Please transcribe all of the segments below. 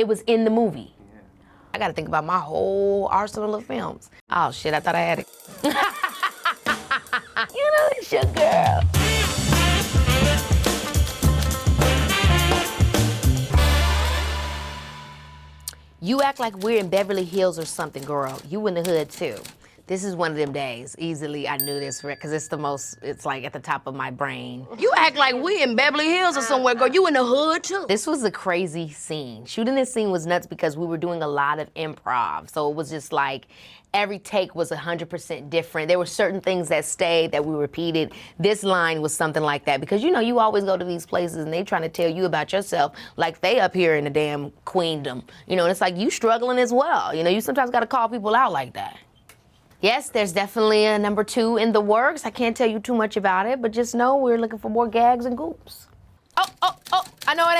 It was in the movie. I gotta think about my whole arsenal of films. Oh shit, I thought I had it. You know, it's your girl. You act like we're in Beverly Hills or something, girl. You in the hood too. This is one of them days. Easily, I knew this because it's like at the top of my brain. You act like we in Beverly Hills or somewhere, girl. You in the hood too. This was a crazy scene. Shooting this scene was nuts because we were doing a lot of improv. So it was just like, every take was 100% different. There were certain things that stayed that we repeated. This line was something like that because you know, you always go to these places and they trying to tell you about yourself like they up here in the damn queendom. You know, and it's like you struggling as well. You know, you sometimes gotta call people out like that. Yes, there's definitely a number 2 in the works. I can't tell you too much about it, but just know we're looking for more gags and goops. Oh, I know it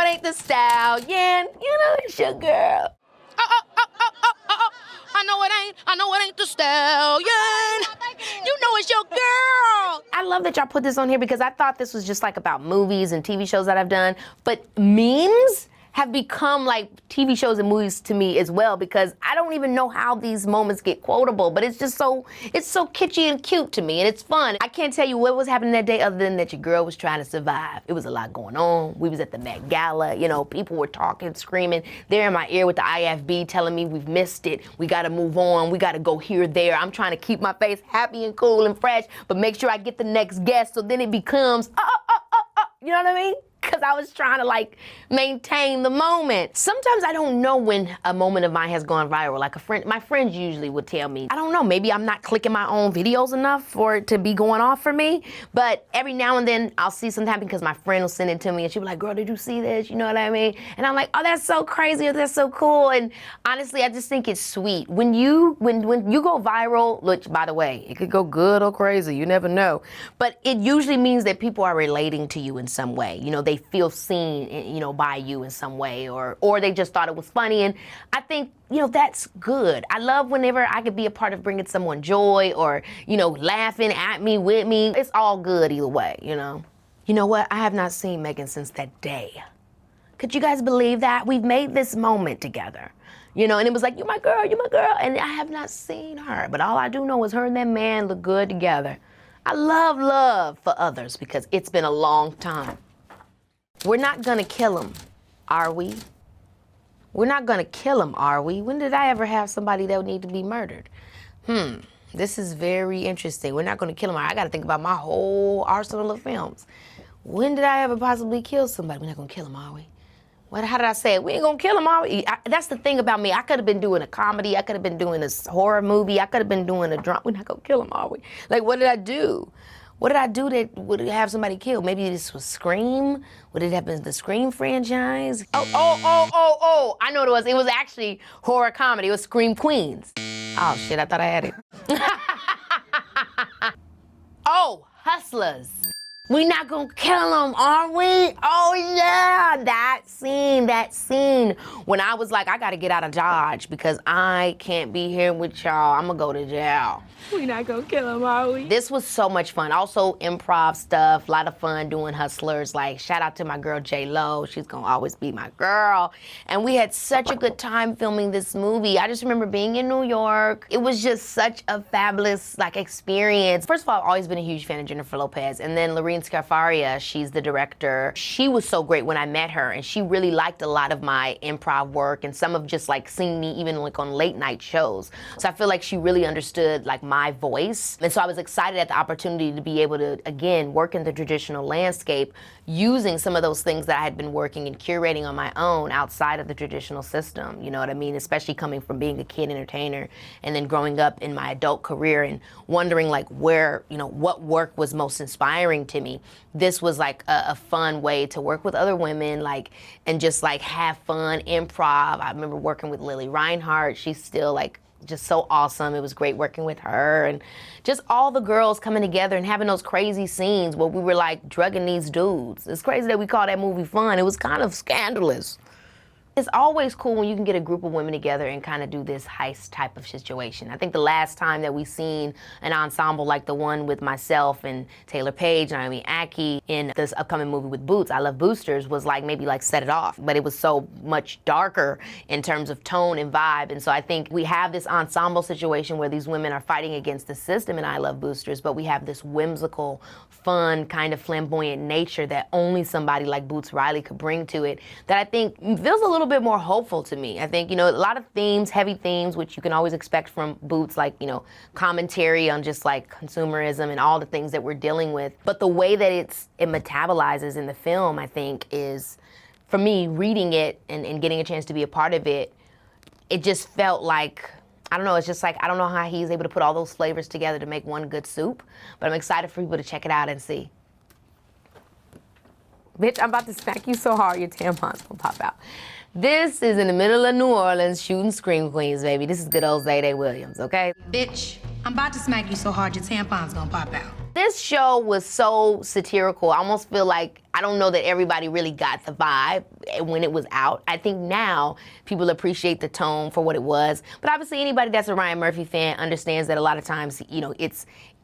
ain't the stallion. You know it's your girl. I know it ain't the stallion. You know it's your girl. I love that y'all put this on here because I thought this was just like about movies and TV shows that I've done, but memes have become like TV shows and movies to me as well because I don't even know how these moments get quotable, but it's just it's so kitschy and cute to me and it's fun. I can't tell you what was happening that day other than that your girl was trying to survive. It was a lot going on. We was at the Met Gala, you know, people were talking, screaming. They're in my ear with the IFB telling me we've missed it. We gotta move on. We gotta go here, there. I'm trying to keep my face happy and cool and fresh, but make sure I get the next guest so then it becomes, you know what I mean? Because I was trying to like maintain the moment. Sometimes I don't know when a moment of mine has gone viral. Like my friends usually would tell me, I don't know, maybe I'm not clicking my own videos enough for it to be going off for me. But every now and then I'll see something happen because my friend will send it to me and she'll be like, girl, did you see this? You know what I mean? And I'm like, oh, that's so crazy, or that's so cool. And honestly, I just think it's sweet. When you go viral, which by the way, it could go good or crazy, you never know. But it usually means that people are relating to you in some way. You know, they feel seen, you know, by you in some way, or they just thought it was funny. And I think, you know, that's good. I love whenever I could be a part of bringing someone joy or, you know, laughing at me, with me. It's all good either way, you know. You know what? I have not seen Megan since that day. Could you guys believe that? We've made this moment together. You know, and it was like, you're my girl, and I have not seen her. But all I do know is her and that man look good together. I love for others because it's been a long time. We're not gonna kill him, are we? We're not gonna kill him, are we? When did I ever have somebody that would need to be murdered? This is very interesting. We're not gonna kill him. I gotta think about my whole arsenal of films. When did I ever possibly kill somebody? We're not gonna kill him, are we? How did I say it? We ain't gonna kill him, are we? That's the thing about me. I could have been doing a comedy. I could have been doing a horror movie. I could have been doing a drama. We're not gonna kill him, are we? Like, what did I do? What did I do that would have somebody killed? Maybe this was Scream? Would it have been the Scream franchise? Oh, I know what it was. It was actually horror comedy. It was Scream Queens. Oh shit, I thought I had it. Oh, Hustlers. We not gonna kill them, are we? Oh yeah, that scene. When I was like, I gotta get out of Dodge because I can't be here with y'all. I'm gonna go to jail. We not gonna kill him, are we? This was so much fun. Also improv stuff, a lot of fun doing Hustlers. Like, shout out to my girl J-Lo. She's gonna always be my girl. And we had such a good time filming this movie. I just remember being in New York. It was just such a fabulous like experience. First of all, I've always been a huge fan of Jennifer Lopez. And then Lorene Scarfaria, she's the director. She was so great when I met her, and she really liked a lot of my improv work and some of just like seeing me even like on late night shows. So I feel like she really understood like my voice. And so I was excited at the opportunity to be able to, again, work in the traditional landscape using some of those things that I had been working and curating on my own outside of the traditional system, you know what I mean? Especially coming from being a kid entertainer and then growing up in my adult career and wondering like where, you know, what work was most inspiring to me. This was like a fun way to work with other women, like, and just like have fun, improv. I remember working with Lily Reinhart. She's still like just so awesome. It was great working with her and just all the girls coming together and having those crazy scenes where we were like drugging these dudes. It's crazy that we call that movie fun. It was kind of scandalous. It's always cool when you can get a group of women together and kind of do this heist type of situation. I think the last time that we've seen an ensemble like the one with myself and Taylor Page, Naomi Aki in this upcoming movie with Boots, I Love Boosters, was like maybe like Set It Off, but it was so much darker in terms of tone and vibe. And so I think we have this ensemble situation where these women are fighting against the system in I Love Boosters, but we have this whimsical, fun, kind of flamboyant nature that only somebody like Boots Riley could bring to it that I think feels a little bit more hopeful to me. I think, you know, a lot of themes, heavy themes, which you can always expect from Boots, like, you know, commentary on just like consumerism and all the things that we're dealing with. But the way that it metabolizes in the film, I think, is, for me, reading it and getting a chance to be a part of it, it just felt like, I don't know, it's just like, I don't know how he's able to put all those flavors together to make one good soup, but I'm excited for people to check it out and see. Bitch, I'm about to smack you so hard your tampon's gonna pop out. This is in the middle of New Orleans shooting Scream Queens, baby. This is good old Zayday Williams, okay? Bitch, I'm about to smack you so hard your tampon's gonna pop out. This show was so satirical. I almost feel like, I don't know that everybody really got the vibe when it was out. I think now people appreciate the tone for what it was. But obviously anybody that's a Ryan Murphy fan understands that a lot of times, you know,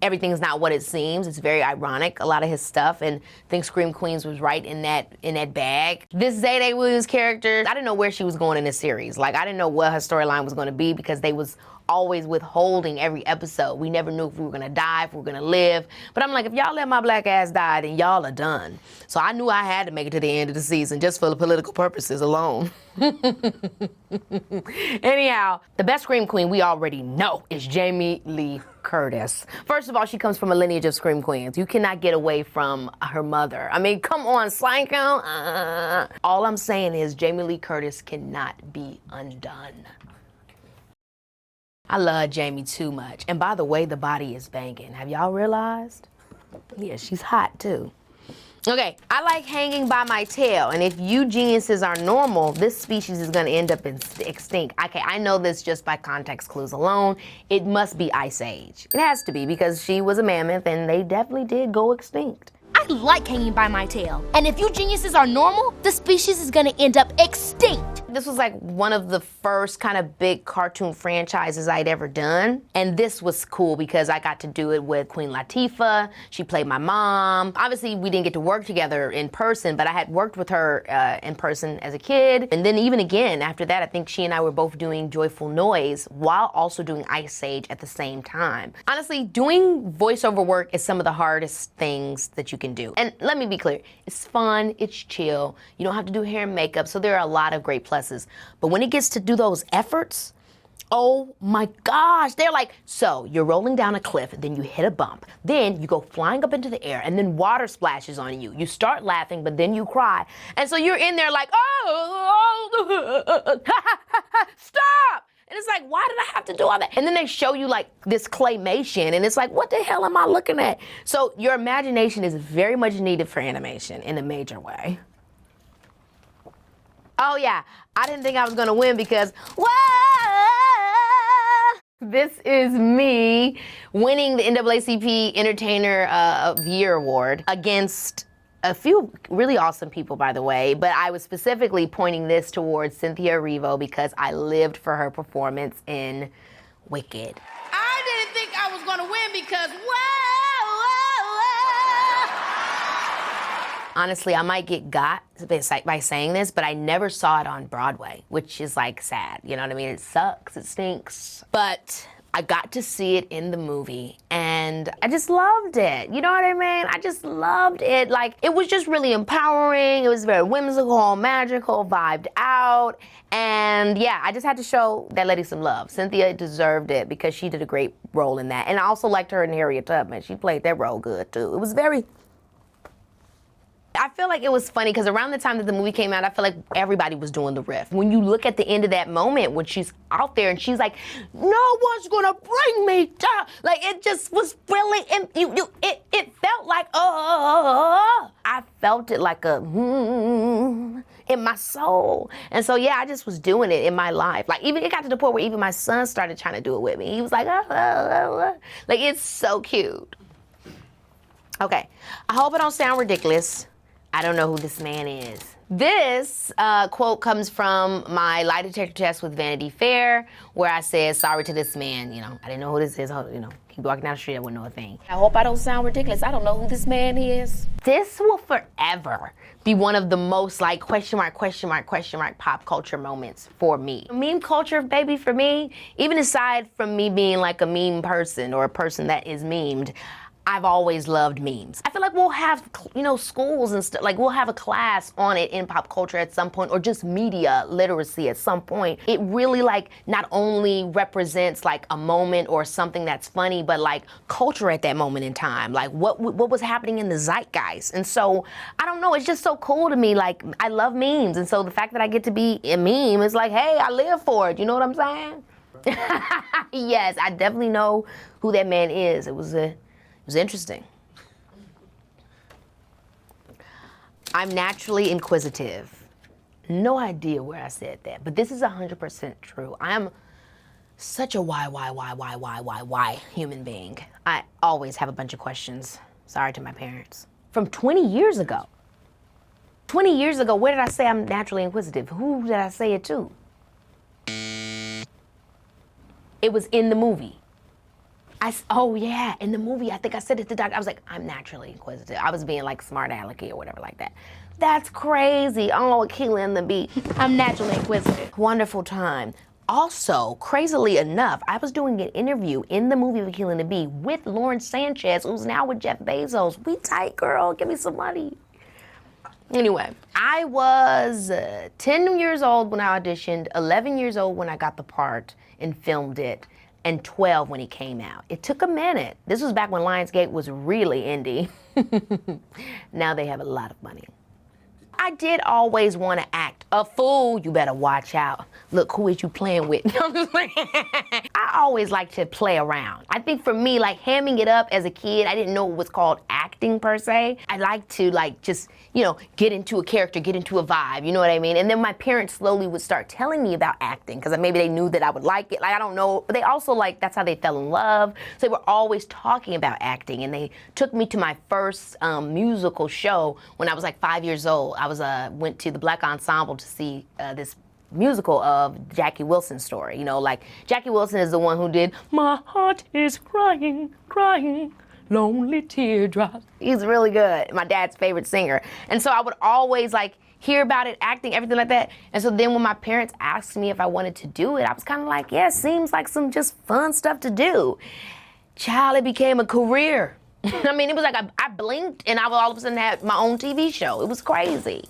everything's not what it seems. It's very ironic, a lot of his stuff, and I think Scream Queens was right in that bag. This Zayday Williams character, I didn't know where she was going in this series. Like, I didn't know what her storyline was gonna be because they was always withholding every episode. We never knew if we were gonna die, if we were gonna live. But I'm like, if y'all let my black ass die, then y'all are done. So I knew I had to make it to the end of the season just for the political purposes alone. Anyhow, the best Scream Queen we already know is Jamie Lee Curtis. First of all, she comes from a lineage of Scream Queens. You cannot get away from her mother. I mean, come on, Psycho. All I'm saying is Jamie Lee Curtis cannot be undone. I love Jamie too much. And by the way, the body is banging. Have y'all realized? Yeah, she's hot too. Okay, I like hanging by my tail, and if you geniuses are normal, this species is gonna end up extinct. Okay, I know this just by context clues alone. It must be Ice Age. It has to be, because she was a mammoth and they definitely did go extinct. I like hanging by my tail. And if you geniuses are normal, the species is gonna end up extinct. This was like one of the first kind of big cartoon franchises I'd ever done. And this was cool because I got to do it with Queen Latifah. She played my mom. Obviously, we didn't get to work together in person, but I had worked with her in person as a kid. And then even again, after that, I think she and I were both doing Joyful Noise while also doing Ice Age at the same time. Honestly, doing voiceover work is some of the hardest things that you can do. And let me be clear, it's fun, it's chill. You don't have to do hair and makeup, so there are a lot of great pluses. But when it gets to do those efforts, oh my gosh, they're like, so you're rolling down a cliff, then you hit a bump, then you go flying up into the air, and then water splashes on you. You start laughing, but then you cry. And so you're in there like, oh, stop! And it's like, why did I have to do all that? And then they show you like this claymation, and it's like, what the hell am I looking at? So your imagination is very much needed for animation in a major way. Oh yeah, I didn't think I was gonna win because, whoa! This is me winning the NAACP Entertainer of the Year Award against a few really awesome people, by the way, but I was specifically pointing this towards Cynthia Erivo because I lived for her performance in Wicked. I didn't think I was gonna win because, Honestly, I might get got by saying this, but I never saw it on Broadway, which is like sad, you know what I mean? It sucks, it stinks. But I got to see it in the movie and I just loved it. You know what I mean? I just loved it. Like, it was just really empowering. It was very whimsical, magical, vibed out. And yeah, I just had to show that lady some love. Cynthia deserved it because she did a great role in that. And I also liked her and Harriet Tubman. She played that role good too. It was very, I feel like it was funny because around the time that the movie came out, I feel like everybody was doing the riff. When you look at the end of that moment when she's out there and she's like, no one's gonna bring me down. Like, it just was really, it felt like, I felt it like in my soul. And so, yeah, I just was doing it in my life. Like, even it got to the point where even my son started trying to do it with me. He was like, like, it's so cute. Okay, I hope it don't sound ridiculous. I don't know who this man is, This quote comes from my lie detector test with Vanity Fair, where I said, sorry to this man, you know, I didn't know who this is, you know, keep walking down the street, I wouldn't know a thing. I hope I don't sound ridiculous. I don't know who this man is. This will forever be one of the most like question mark pop culture moments for me. Meme culture, baby, for me, even aside from me being like a meme person or a person that is memed, I've always loved memes. I feel like we'll have, you know, schools and stuff, like we'll have a class on it in pop culture at some point, or just media literacy at some point. It really like not only represents like a moment or something that's funny, but like culture at that moment in time, like what was happening in the zeitgeist. And so, I don't know, it's just so cool to me. Like, I love memes. And so the fact that I get to be a meme is like, hey, I live for it. You know what I'm saying? Yes, I definitely know who that man is. It was interesting. I'm naturally inquisitive. No idea where I said that, but this is 100% true. I am such a why human being. I always have a bunch of questions. Sorry to my parents. From 20 years ago. 20 years ago, where did I say I'm naturally inquisitive? Who did I say it to? It was in the movie. Oh yeah, in the movie, I think I said it to Doc. I was like, I'm naturally inquisitive. I was being like smart alecky or whatever like that. That's crazy. Oh, Akeelah and the Bee. I'm naturally inquisitive. Wonderful time. Also, crazily enough, I was doing an interview in the movie of Akeelah and the Bee with Lauren Sanchez, who's now with Jeff Bezos. We tight, girl. Give me some money. Anyway, I was 10 years old when I auditioned, 11 years old when I got the part and filmed it, and 12 when he came out. It took a minute. This was back when Lionsgate was really indie. Now they have a lot of money. I did always want to act. A fool, you better watch out. Look, who is you playing with? I always like to play around. I think for me, like hamming it up as a kid, I didn't know it was called acting per se. I like to like just, you know, get into a character, get into a vibe, you know what I mean? And then my parents slowly would start telling me about acting because maybe they knew that I would like it. Like, I don't know, but they also like, that's how they fell in love. So they were always talking about acting, and they took me to my first musical show when I was like 5 years old. I went to the Black Ensemble to see this musical of Jackie Wilson's story. You know, like Jackie Wilson is the one who did "My Heart Is Crying, Crying, Lonely Teardrops." He's really good. My dad's favorite singer. And so I would always like hear about it, acting, everything like that. And so then when my parents asked me if I wanted to do it, I was kind of like, yeah, it seems like some just fun stuff to do. Child, it became a career. I mean, it was like I blinked and I would all of a sudden have my own TV show. It was crazy.